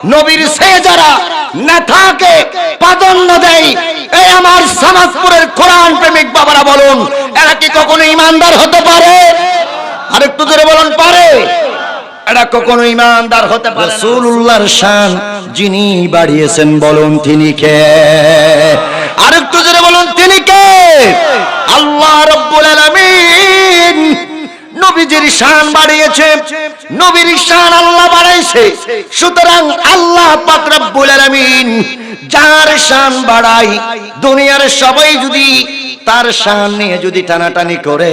নবীর সে যারা নেতাকে প্রাধান্য দেয়, এই আমার সমাজপুরের কোরআন প্রেমিক বাবারা বলুন, এরা কি কখনো ইমানদার হতে পারে? আর একটু জোরে বলুন, পারে? এরা কখনো ইমানদার হতে পারে না। রাসূলুল্লাহর শান যিনি বাড়িয়েছেন, বলুন তিনি কে? আর একটু জোরে বলুন, তিনি কে? আল্লাহ রাব্বুল আলামিন নবীজির শান বাড়িয়েছে, নবীর শান আল্লাহ বাড়াইছে। সুতরাং আল্লাহ পাক রব্বুল আলামিন যার শান বাড়ায়, দুনিয়ার সবাই যদি তার শান নিয়ে যদি টানাটানি করে,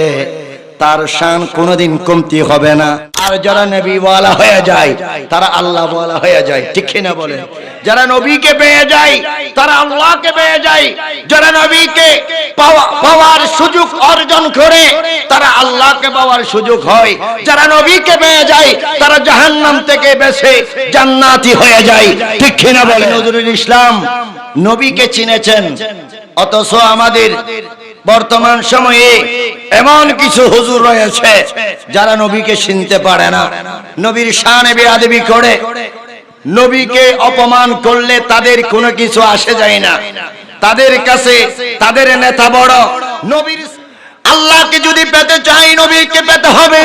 তার শান কোনোদিন কমতি হবে না। আর যারা নবী ওয়ালা হয়ে যায়, তারা আল্লাহ ওয়ালা হয়ে যায়, ঠিক কি না বলেন? যারা নবীকে পেয়ে যায়, তারা আল্লাহকে পেয়ে যায়। যারা নবীকে পাওয়ার সুযোগ অর্জন করে, তারা আল্লাহকে পাওয়ার সুযোগ হয়। যারা নবীকে পেয়ে যায়, তারা জাহান্নাম থেকে বেঁচে জান্নাতি হয়ে যায়, ঠিক কি না বলেন? নজরুল ইসলাম নবীকে চিনেছেন, অথচ আমাদের বর্তমান সময়ে এমন কিছু হুজুর রয়েছে যারা নবীকে চিনতে পারে না, নবীর শানে বেয়াদবি করে, নবীকে অপমান করলে তাদের কোনো কিছু আসে যায় না। তাদের কাছে তাদের নেতা বড়। নবীর আল্লাহকে যদি পেতে চাই, নবীকে পেতে হবে।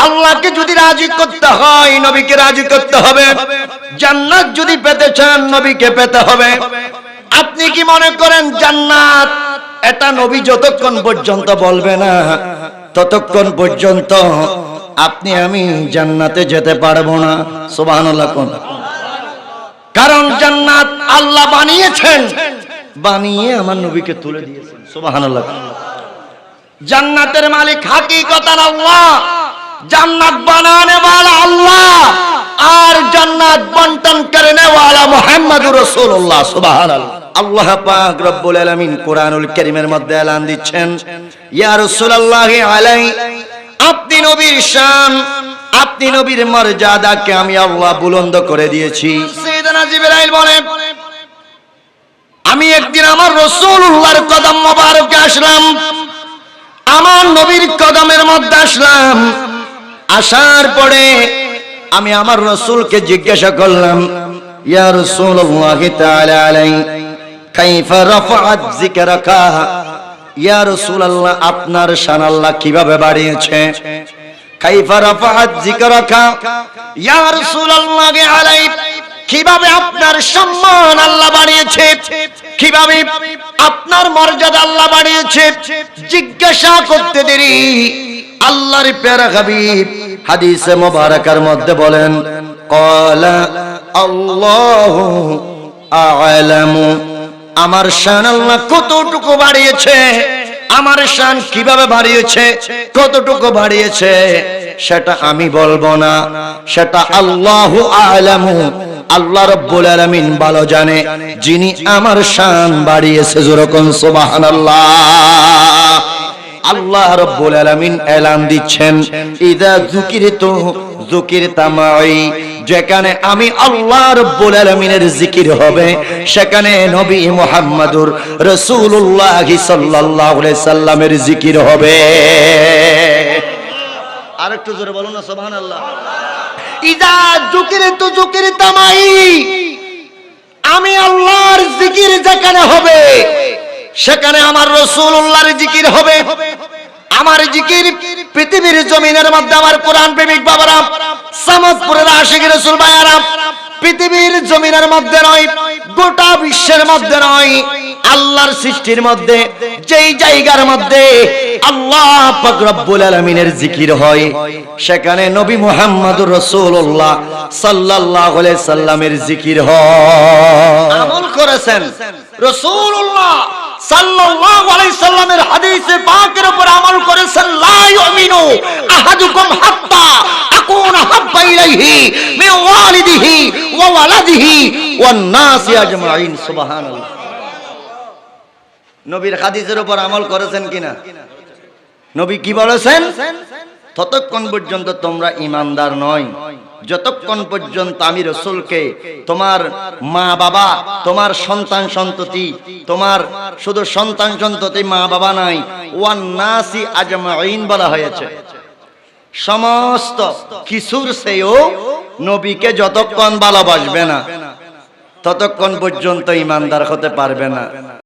আল্লাহকে যদি রাজি করতে হয়, নবীকে রাজি করতে হবে। জান্নাত যদি পেতে চান, নবীকে পেতে হবে। আপনি কি মনে করেন জান্নাত এটা নবী যতক্ষণ পর্যন্ত বলবে না, ততক্ষণ পর্যন্ত আপনি আমি জান্নাতে যেতে পারবো না? সুবহানাল্লাহ কোন? কারণ জান্নাত আল্লাহ বানিয়েছেন, বানিয়ে আমার নবীকে তুলে দিয়েছেন। সুবহানাল্লাহ। জান্নাতের মালিক হাকিকতান আল্লাহ, জান্নাত বানানে वाला আল্লাহ, আর জান্নাত বন্টন করনে वाला মুহাম্মদুর রাসূলুল্লাহ। সুবহানাল্লাহ। আল্লাহ পাক রব্বুল আলামিন কোরআনুল কারীমের মধ্যে এলান দিচ্ছেন, ইয়া রাসূলুল্লাহি আলাইহি, আপনি নবীর শান, আপনি নবীর মর্যাদাকে আমি আল্লাহ বুলন্দ করে দিয়েছি। সাইয়েদনা জিবরাইল বলেন, আমি একদিন আমার রাসূলুল্লাহর কদম মোবারকে আসলাম, আমার নবীর কদমের মধ্যে আসলাম। আসার পরে আমি আমার রাসূলকে জিজ্ঞাসা করলাম, ইয়া রাসূলুল্লাহি তাআলা আলাইহি কাইফা রাফাআত যিকরাকা, ইয়া রাসূলুল্লাহ আপনার শান আল্লাহ কিভাবে বাড়িয়েছে? কাইফা রাফাআত যিকরাকা, ইয়া রাসূলুল্লাহ আলাইহি কিভাবে আপনার সম্মান আল্লাহ বাড়িয়েছে, কিভাবে আপনার মর্যাদা আল্লাহ বাড়িয়েছে? জিজ্ঞাসা করতে দেরি আল্লাহর প্যারা হাবিব হাদিসে মুবারাকার মধ্যে বলেন, ক্বালা আল্লাহু আ'লামু, আমার শান আল্লাহ কতটুকু বাড়িয়েছে, আমার শান কিভাবে বাড়িয়েছে, কতটুকু বাড়িয়েছে, সেটা আমি বলবো না, সেটা আল্লাহু আ'লামু, আল্লাহ রাব্বুল আলামিন ভালো জানে, যিনি আমার শান বাড়িয়েছে। যেরকম সুবহানাল্লাহ। আল্লাহ রাব্বুল আলামিন এলান দিচ্ছেন, ইযা যুকিরতু যুকিরতা মাই, যেখানে আমি আল্লাহ রাব্বুল আলামিনের জিকির হবে, সেখানে নবী মুহাম্মদুর রাসূলুল্লাহ সাল্লাল্লাহু আলাইহি সাল্লামের জিকির হবে। আরেকটু জোরে বলুন না সুবহানাল্লাহ। ইযা যুকিরতু যুকিরতা মাই, আমি আল্লাহর জিকির যেখানে হবে, সেখানে আমার রাসূলুল্লাহর জিকির হবে। আমার জিকির পৃথিবীর জমিনের মধ্যে আমার কোরআন প্রেমিক বাবারা, সমাজপুরের আশিক রাসূল ভাইয়ারা, পৃথিবীর জমিনের মধ্যে নয়, গোটা বিশ্বের মধ্যে নয়, আল্লাহর সৃষ্টির মধ্যে যেই জায়গার মধ্যে আল্লাহ পাক রব্বুল আলামিনের জিকির হয়, সেখানে নবী মুহাম্মদুর রাসূলুল্লাহ সাল্লাল্লাহু আলাইহি সাল্লামের জিকির হয়। আমল করেছেন রাসূলুল্লাহ সাল্লাল্লাহু আলাইহি সাল্লামের হাদিসে পাকের উপর আমল করেছেন, লা ইউমিনু আহাদুকুম হাত্তা আকুনা হাব্বা ইলাইহি মিন ওয়ালিদিহি ওয়া ওয়ালাদিহি ওয়ান নাসি আজমাইন। সুবহানাল্লাহ। নবীর হাদিসের উপর আমল করেছেন কিনা? নবী কি বলেছেন? ততক্ষণ পর্যন্ত তোমরা ঈমানদার নয়, যতক্ষণ পর্যন্ত আমি রাসূলকে তোমার মা বাবা, তোমার সন্তান সন্ততি, তোমার শুধু সন্তান সন্ততি মা বাবা নাই, ওয়ান নাসি আজমাইন বলা হয়েছে, সমস্ত কিছুর চেয়েও নবীকে যতক্ষণ ভালোবাসবে না ততক্ষণ পর্যন্ত ইমানদার হতে পারবে না।